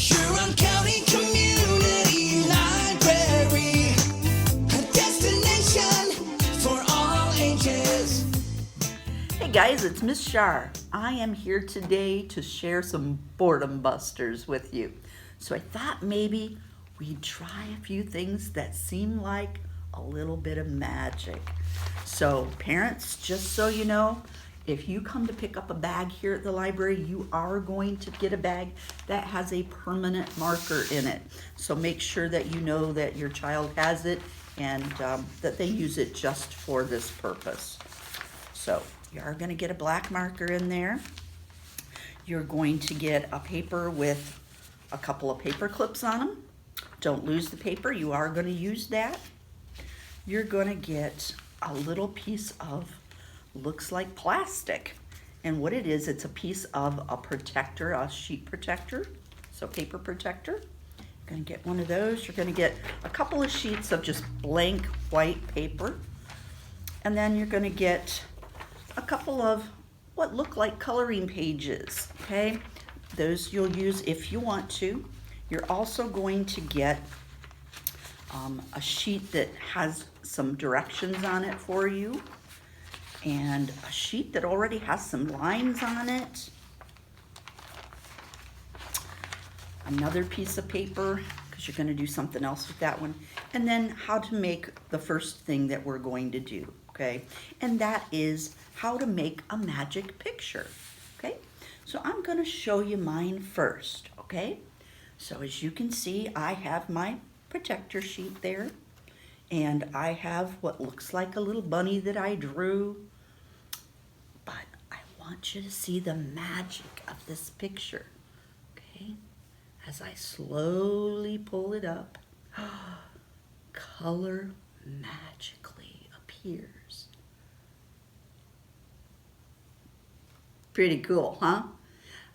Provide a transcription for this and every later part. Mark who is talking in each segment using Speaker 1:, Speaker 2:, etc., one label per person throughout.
Speaker 1: Huron County Community Library, a destination for all ages.
Speaker 2: Hey guys, it's Miss Char. I am here today to share some boredom busters with you. So I thought maybe we'd try a few things that seem like a little bit of magic. So parents, just so you know, if you come to pick up a bag here at the library, you are going to get a bag that has a permanent marker in it. So make sure that you know that your child has it and that they use it just for this purpose. So you are going to get a black marker in there. You're going to get a paper with a couple of paper clips on them. Don't lose the paper, you are going to use that. You're going to get a little piece of, looks like plastic. And what it is, it's a piece of a protector, a sheet protector, so paper protector. You're going to get one of those. You're going to get a couple of sheets of just blank white paper. And then you're going to get a couple of what look like coloring pages, okay? Those you'll use if you want to. You're also going to get a sheet that has some directions on it for you, and a sheet that already has some lines on it. Another piece of paper, because you're going to do something else with that one. And then how to make the first thing that we're going to do, okay? And that is how to make a magic picture, okay? So I'm going to show you mine first, okay? So as you can see, I have my protector sheet there, and I have what looks like a little bunny that I drew, but I want you to see the magic of this picture, okay? As I slowly pull it up, color magically appears. Pretty cool, huh?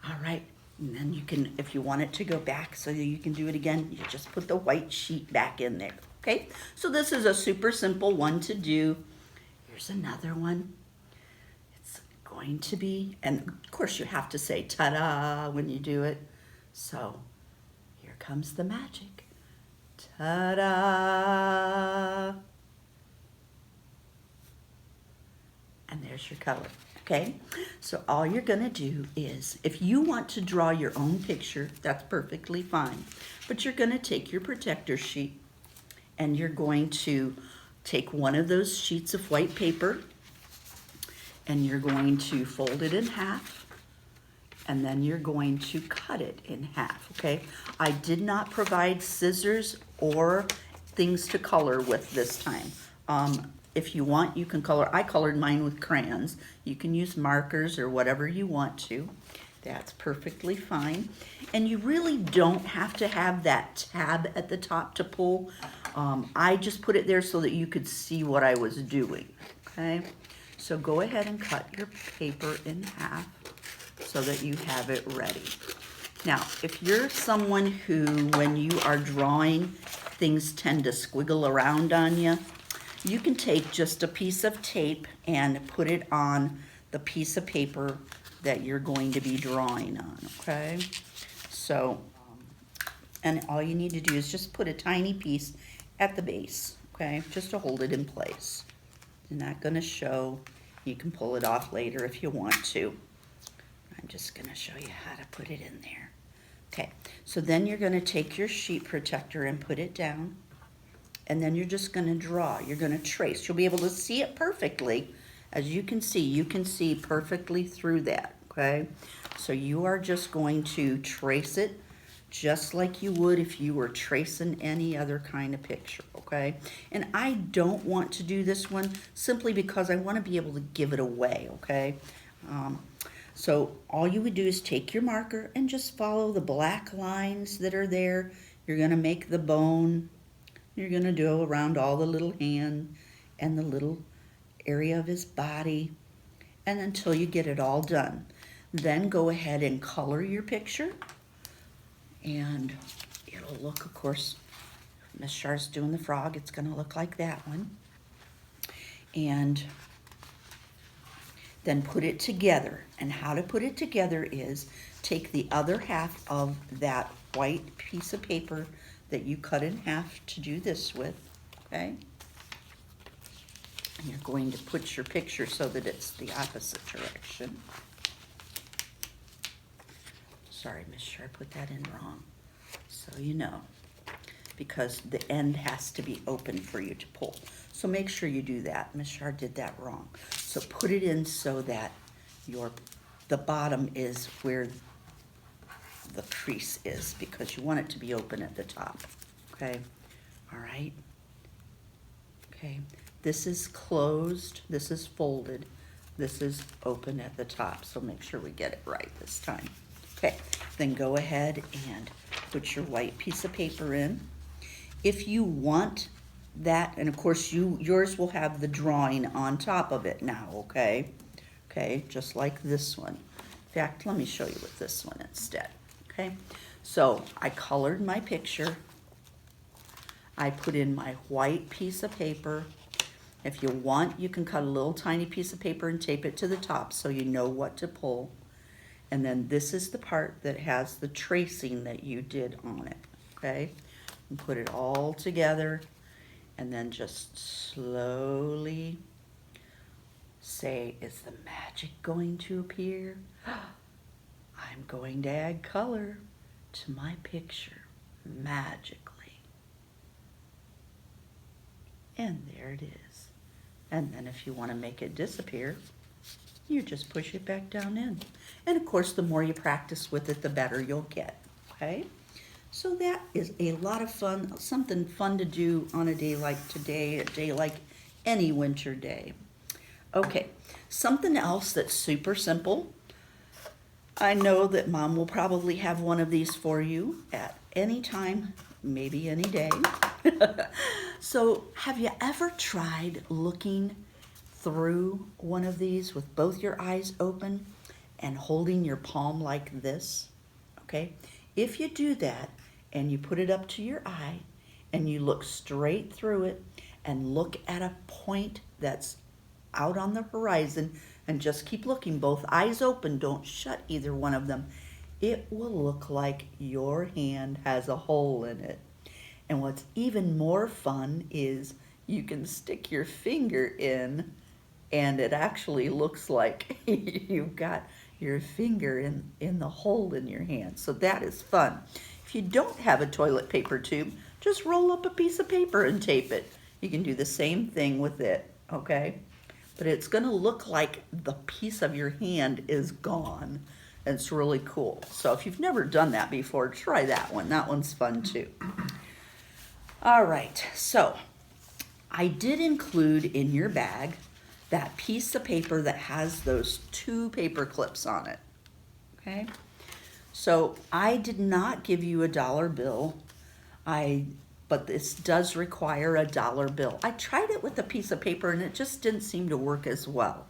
Speaker 2: All right, and then you can, if you want it to go back so that you can do it again, you just put the white sheet back in there, okay? So this is a super simple one to do. Here's another one. It's going to be, and of course you have to say ta-da when you do it. So here comes the magic. Ta-da! And there's your color. Okay, so all you're going to do is, if you want to draw your own picture, that's perfectly fine. But you're going to take your protector sheet and you're going to take one of those sheets of white paper and you're going to fold it in half, and then you're going to cut it in half, okay? I did not provide scissors or things to color with this time. If you want, you can color. I colored mine with crayons. You can use markers or whatever you want to. That's perfectly fine. And you really don't have to have that tab at the top to pull. I just put it there so that you could see what I was doing, okay? So go ahead and cut your paper in half so that you have it ready. Now, if you're someone who, when you are drawing, things tend to squiggle around on you, you can take just a piece of tape and put it on the piece of paper that you're going to be drawing on, okay? So, and all you need to do is just put a tiny piece at the base, okay? Just to hold it in place. You're not gonna show. You can pull it off later if you want to. I'm just gonna show you how to put it in there. Okay, so then you're gonna take your sheet protector and put it down. And then you're just going to draw. You're going to trace. You'll be able to see it perfectly. As you can see perfectly through that, okay? So you are just going to trace it just like you would if you were tracing any other kind of picture, okay? And I don't want to do this one simply because I want to be able to give it away, okay? So all you would do is take your marker and just follow the black lines that are there. You're going to make the bone. You're going to do around all the little hand and the little area of his body, and until you get it all done. Then go ahead and color your picture, and it'll look, of course, Miss Char's doing the frog, it's going to look like that one. And then put it together. And how to put it together is take the other half of that white piece of paper that you cut in half to do this with, okay? And you're going to put your picture so that it's the opposite direction. Sorry, Miss Char, I put that in wrong. So you know, because the end has to be open for you to pull. So make sure you do that. Miss Char did that wrong. So put it in so that the bottom is where the crease is, because you want it to be open at the top, okay? All right. Okay, this is closed, this is folded, this is open at the top, so make sure we get it right this time. Okay, then go ahead and put your white piece of paper in. If you want that, and of course yours will have the drawing on top of it now, okay? Okay, just like this one. In fact, let me show you with this one instead, okay? So I colored my picture. I put in my white piece of paper. If you want, you can cut a little tiny piece of paper and tape it to the top so you know what to pull. And then this is the part that has the tracing that you did on it, okay? And put it all together and then just slowly say, is the magic going to appear? I'm going to add color to my picture magically. And there it is. And then if you want to make it disappear, you just push it back down in. And of course, the more you practice with it, the better you'll get, okay? So that is a lot of fun, something fun to do on a day like today, a day like any winter day. Okay, something else that's super simple. I know that Mom will probably have one of these for you at any time, maybe any day. So have you ever tried looking through one of these with both your eyes open and holding your palm like this? Okay, if you do that and you put it up to your eye and you look straight through it and look at a point that's out on the horizon and just keep looking, both eyes open, don't shut either one of them, it will look like your hand has a hole in it. And what's even more fun is you can stick your finger in and it actually looks like you've got your finger in the hole in your hand. So that is fun. If you don't have a toilet paper tube, just roll up a piece of paper and tape it. You can do the same thing with it, okay? But it's gonna look like the piece of your hand is gone. It's really cool. So if you've never done that before, try that one. That one's fun too. All right, so I did include in your bag that piece of paper that has those 2 paper clips on it, okay? So I did not give you a dollar bill, but this does require a dollar bill. I tried it with a piece of paper and it just didn't seem to work as well.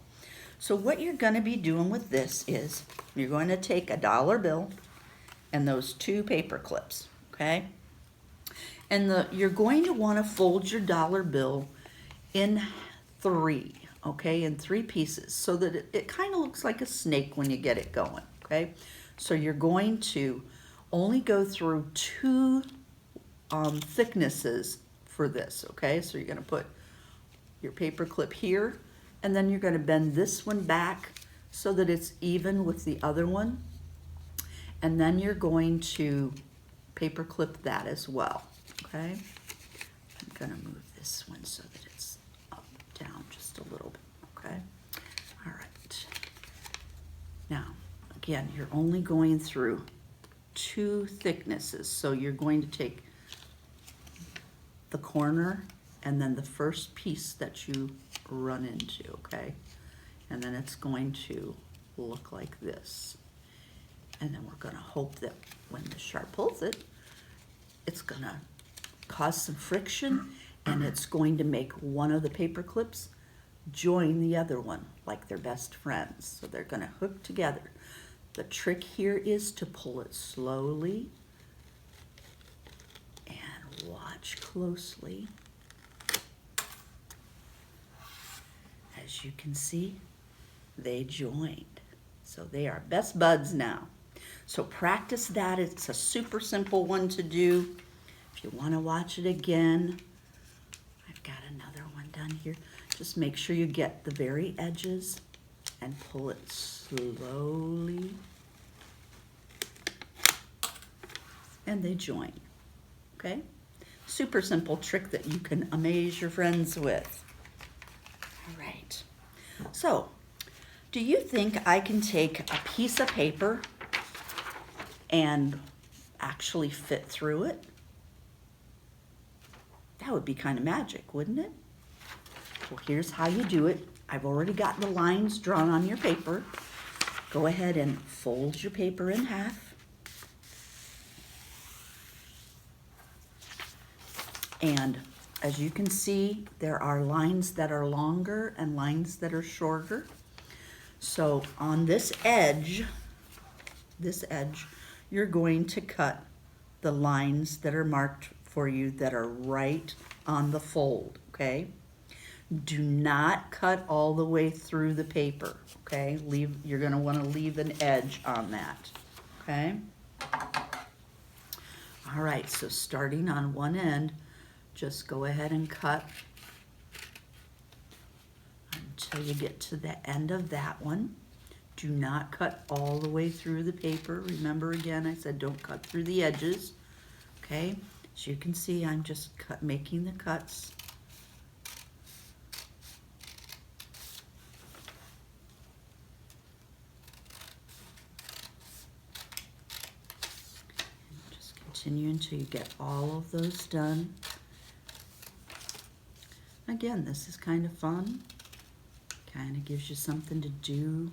Speaker 2: So what you're gonna be doing with this is you're going to take a dollar bill and those 2 paper clips, okay? And you're going to want to fold your dollar bill in 3, okay, in 3 pieces so that it kind of looks like a snake when you get it going, okay? So you're going to only go through 2 thicknesses for this, okay? So you're going to put your paper clip here, and then you're going to bend this one back so that it's even with the other one, and then you're going to paper clip that as well. Okay, I'm gonna move this one so that it's up, down just a little bit, okay? All right. Now, again, you're only going through 2 thicknesses. So you're going to take the corner and then the first piece that you run into, okay? And then it's going to look like this. And then we're gonna hope that when the sharp pulls it, it's gonna cause some friction and it's going to make one of the paper clips join the other one like they're best friends. So they're going to hook together. The trick here is to pull it slowly and watch closely. As you can see, they joined. So they are best buds now. So practice that. It's a super simple one to do. If you want to watch it again, I've got another one done here. Just make sure you get the very edges and pull it slowly. And they join, okay? Super simple trick that you can amaze your friends with. All right. So, do you think I can take a piece of paper and actually fit through it? That would be kind of magic, wouldn't it? Well, here's how you do it. I've already got the lines drawn on your paper. Go ahead and fold your paper in half. And as you can see, there are lines that are longer and lines that are shorter. So on this edge, you're going to cut the lines that are marked for you that are right on the fold, okay? Do not cut all the way through the paper, okay? You're gonna wanna leave an edge on that, okay? All right, so starting on one end, just go ahead and cut until you get to the end of that one. Do not cut all the way through the paper. Remember again, I said don't cut through the edges, okay? As you can see, I'm just making the cuts. And just continue until you get all of those done. Again, this is kind of fun. Kind of gives you something to do,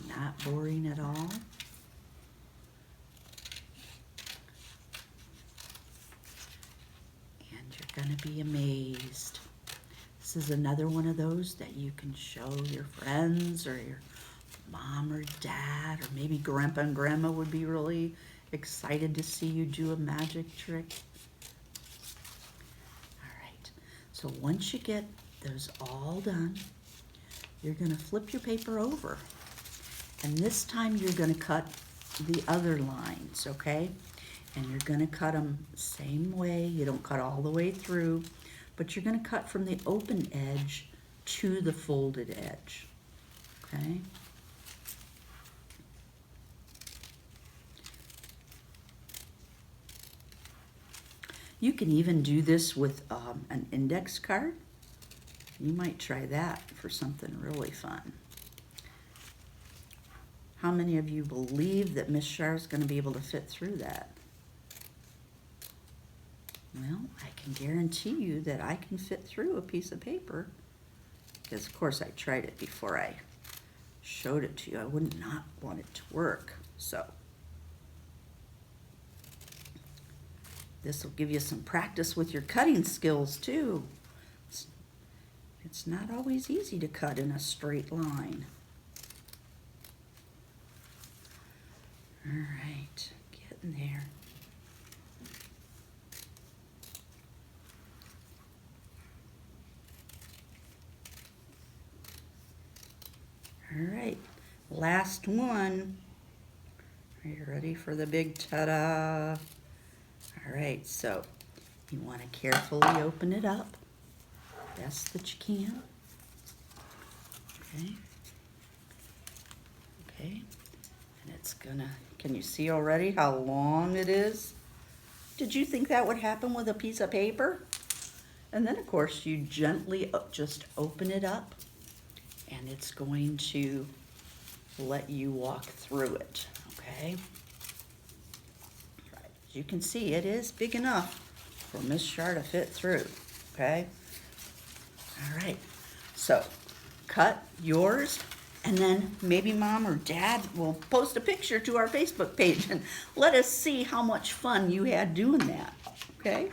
Speaker 2: not boring at all. You're gonna be amazed. This is another one of those that you can show your friends or your mom or dad, or maybe grandpa and grandma would be really excited to see you do a magic trick. All right, so once you get those all done, you're gonna flip your paper over. And this time you're gonna cut the other lines, okay? And you're gonna cut them same way. You don't cut all the way through, but you're gonna cut from the open edge to the folded edge, okay? You can even do this with an index card. You might try that for something really fun. How many of you believe that Miss Char is going to be able to fit through that? Well, I can guarantee you that I can fit through a piece of paper, because of course I tried it before I showed it to you. I would not want it to work. So this will give you some practice with your cutting skills too. It's not always easy to cut in a straight line. All right, getting there. All right, last one. Are you ready for the big ta-da? All right, so you want to carefully open it up, best that you can. Okay. Okay. And it's gonna, can you see already how long it is? Did you think that would happen with a piece of paper? And then of course you gently just open it up and it's going to let you walk through it, okay? Right. As you can see, it is big enough for Miss Char to fit through, okay? All right, so cut yours, and then maybe mom or dad will post a picture to our Facebook page and let us see how much fun you had doing that, okay?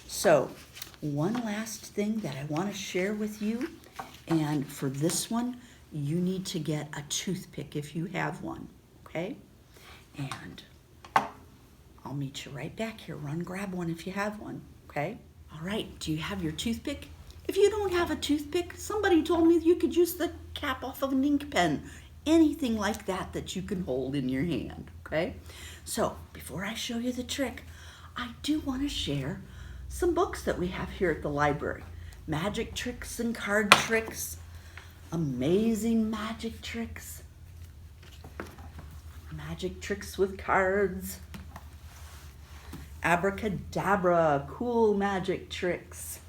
Speaker 2: So one last thing that I want to share with you, and for this one, you need to get a toothpick if you have one, okay? And I'll meet you right back here. Run grab one if you have one, okay? All right, do you have your toothpick? If you don't have a toothpick, somebody told me you could use the cap off of an ink pen. Anything like that that you can hold in your hand, okay? So before I show you the trick, I do want to share some books that we have here at the library. Magic tricks and card tricks, amazing magic tricks, magic tricks with cards, abracadabra, cool magic tricks,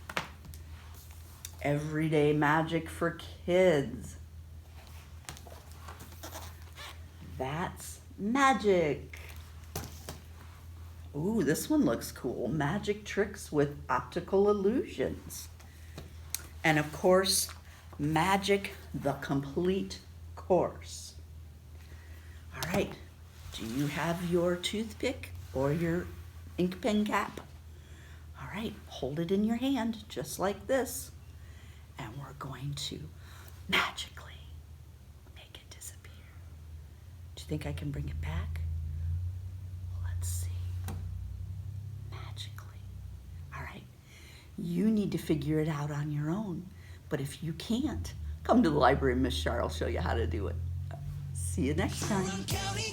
Speaker 2: everyday magic for kids. That's magic. Ooh, this one looks cool. Magic tricks with optical illusions. And of course, magic, the complete course. All right, do you have your toothpick or your ink pen cap? All right, hold it in your hand just like this. And we're going to magically make it disappear. Do you think I can bring it back? Let's see. Magically. All right. You need to figure it out on your own. But if you can't, come to the library. Miss Char will show you how to do it. See you next time.
Speaker 1: County